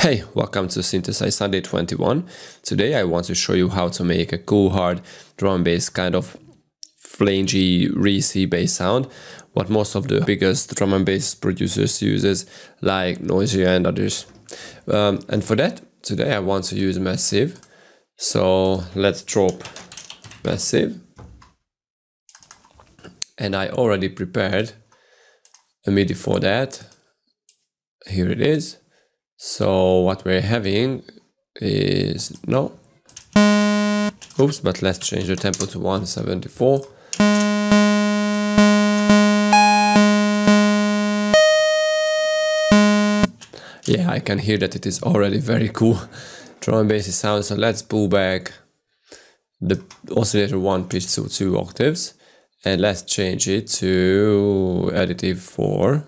Hey, welcome to Synthesize Sunday 21. Today I want to show you how to make a cool hard drum and bass kind of flangey, Reece bass sound, what most of the biggest drum and bass producers uses, like Noisy and others. And for that, today I want to use Massive. So let's drop Massive. And I already prepared a MIDI for that. Here it is. So what we're having is, oops, but let's change the tempo to 174. Yeah, I can hear that it is already very cool drum and bassy sound. So let's pull back the oscillator 1 pitch to 2 octaves and let's change it to additive 4.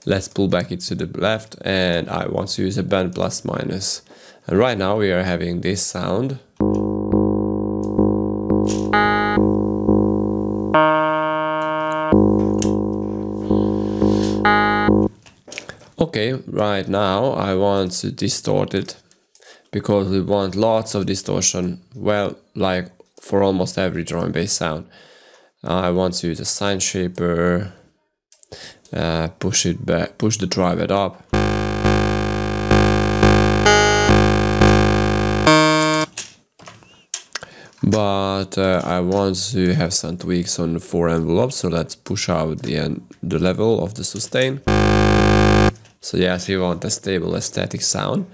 Let's pull back it to the left and I want to use a bend plus minus. And right now we are having this sound. Okay, right now I want to distort it because we want lots of distortion. Well, like for almost every drum and bass sound. I want to use a sine shaper. Push it back, push the driver up. But I want to have some tweaks on the 4 envelopes, so let's push out the level of the sustain. So yes, we want a stable aesthetic sound.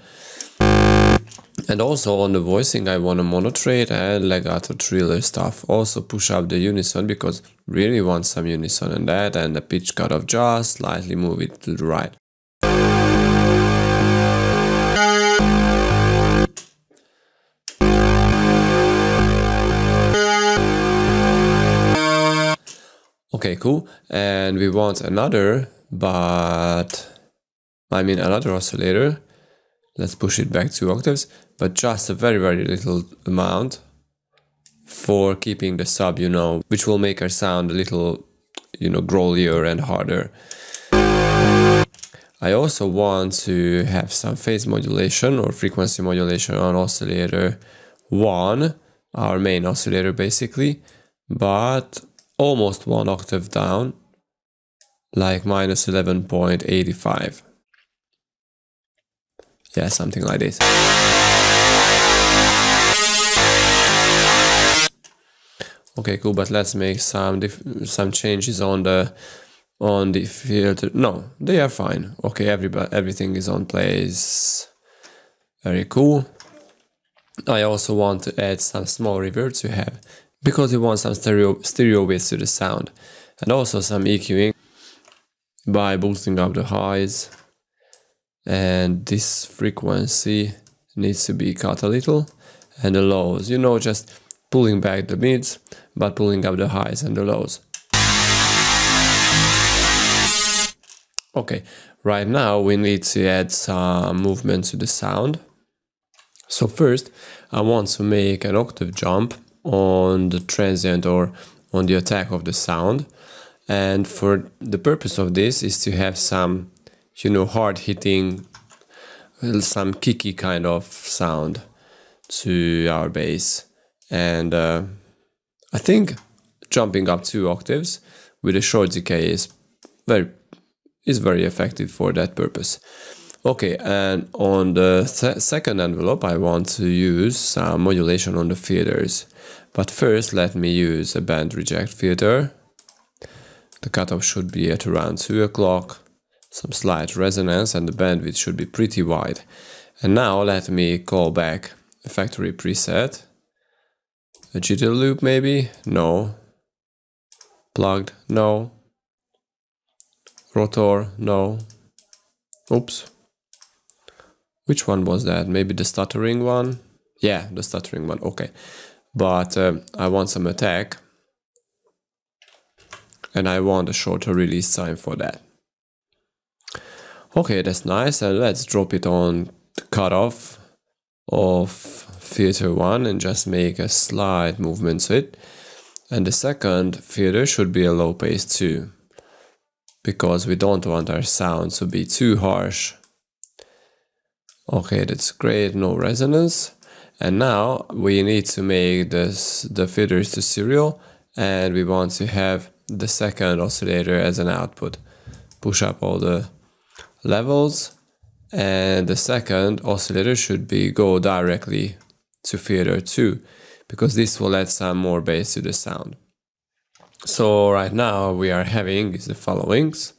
And also on the voicing I want a monotrade and legato triller stuff. Also push up the unison because really want some unison in that, and the pitch cutoff just slightly move it to the right. Okay, cool. And we want another, another oscillator. Let's push it back 2 octaves, but just a very, very little amount for keeping the sub, which will make our sound a little, growlier and harder. I also want to have some phase modulation or frequency modulation on oscillator 1, our main oscillator basically, but almost 1 octave down, like minus 11.85. Yeah, something like this. Okay, cool. But let's make some changes on the filter. No, they are fine. Okay, everything is on place. Very cool. I also want to add some small reverb to have because we want some stereo width to the sound, and also some EQing by boosting up the highs. And this frequency needs to be cut a little, and the lows, just pulling back the mids but pulling up the highs and the lows. Okay, right now we need to add some movement to the sound. So first I want to make an octave jump on the transient or on the attack of the sound, and for the purpose of this is to have some hard hitting, some kicky kind of sound to our bass. And I think jumping up 2 octaves with a short decay is very effective for that purpose. Okay, and on the second envelope I want to use some modulation on the filters. But first let me use a band reject filter. The cutoff should be at around 2 o'clock. Some slight resonance, and the bandwidth should be pretty wide. And now let me call back a factory preset. A jitter loop maybe? No. Plugged? No. Rotor? No. Oops. Which one was that? Maybe the stuttering one? Yeah, the stuttering one, okay. But I want some attack. And I want a shorter release time for that. Okay, that's nice, and let's drop it on the cutoff of filter 1 and just make a slight movement to it. And the second filter should be a low pace too, because we don't want our sound to be too harsh Okay, that's great, no resonance. And now we need to make the filters to serial, and we want to have the second oscillator as an output. Push up all the levels, and the second oscillator should go directly to filter 2, because this will add some more bass to the sound. So right now we are having is the followings.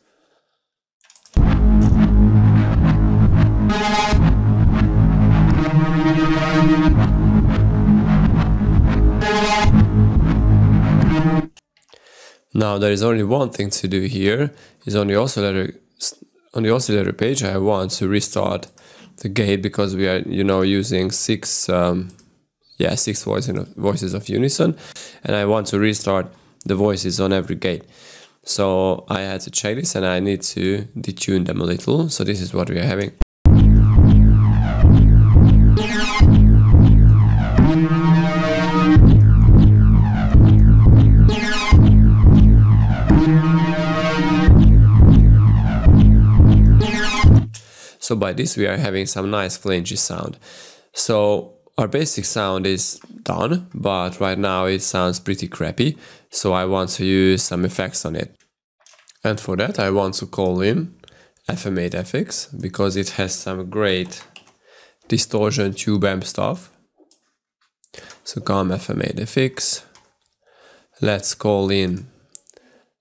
Now there is only one thing to do here, is on the oscillator page I want to restart the gate, because we are using six voices of unison, and I want to restart the voices on every gate. So I had to check this, and I need to detune them a little. So this is what we are having. So by this we are having some nice flangey sound. So our basic sound is done, but right now it sounds pretty crappy, so I want to use some effects on it. And for that I want to call in FM8Fx, because it has some great distortion tube amp stuff. So come FM8Fx, let's call in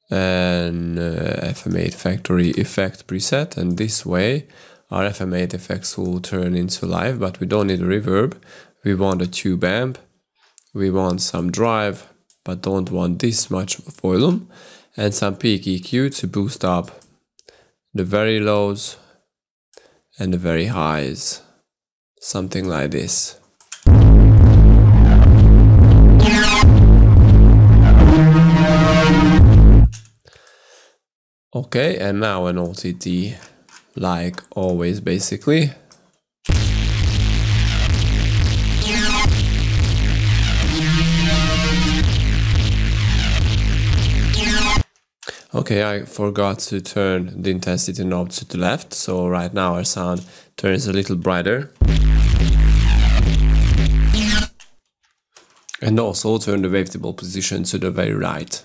an FM8 factory effect preset, and this way our FM8Fx will turn into live, but we don't need a reverb. We want a tube amp, we want some drive, but don't want this much volume, and some peak EQ to boost up the very lows and the very highs, something like this. Okay, and now an OTT, like always basically. Okay, I forgot to turn the intensity knob to the left, so right now our sound turns a little brighter. And also turn the wavetable position to the very right.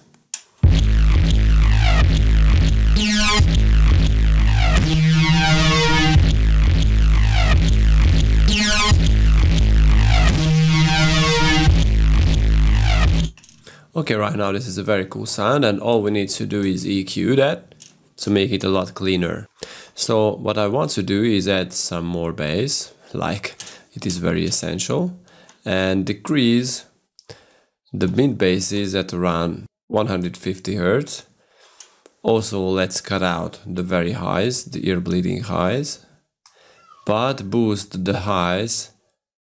Okay, right now this is a very cool sound, and all we need to do is EQ that to make it a lot cleaner. So what I want to do is add some more bass, like it is very essential, and decrease the mid basses at around 150 Hz. Also let's cut out the very highs, the ear bleeding highs, but boost the highs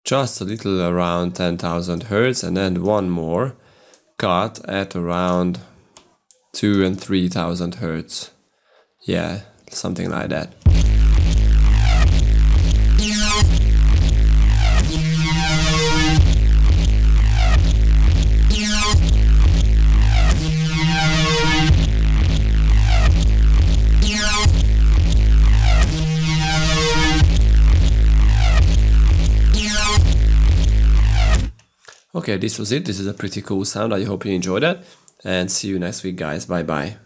just a little around 10,000 Hz, and then one more cut at around 2,000 and 3,000 Hz. Yeah, something like that. Okay, this was it. This is a pretty cool sound. I hope you enjoyed it, and see you next week, guys. Bye bye.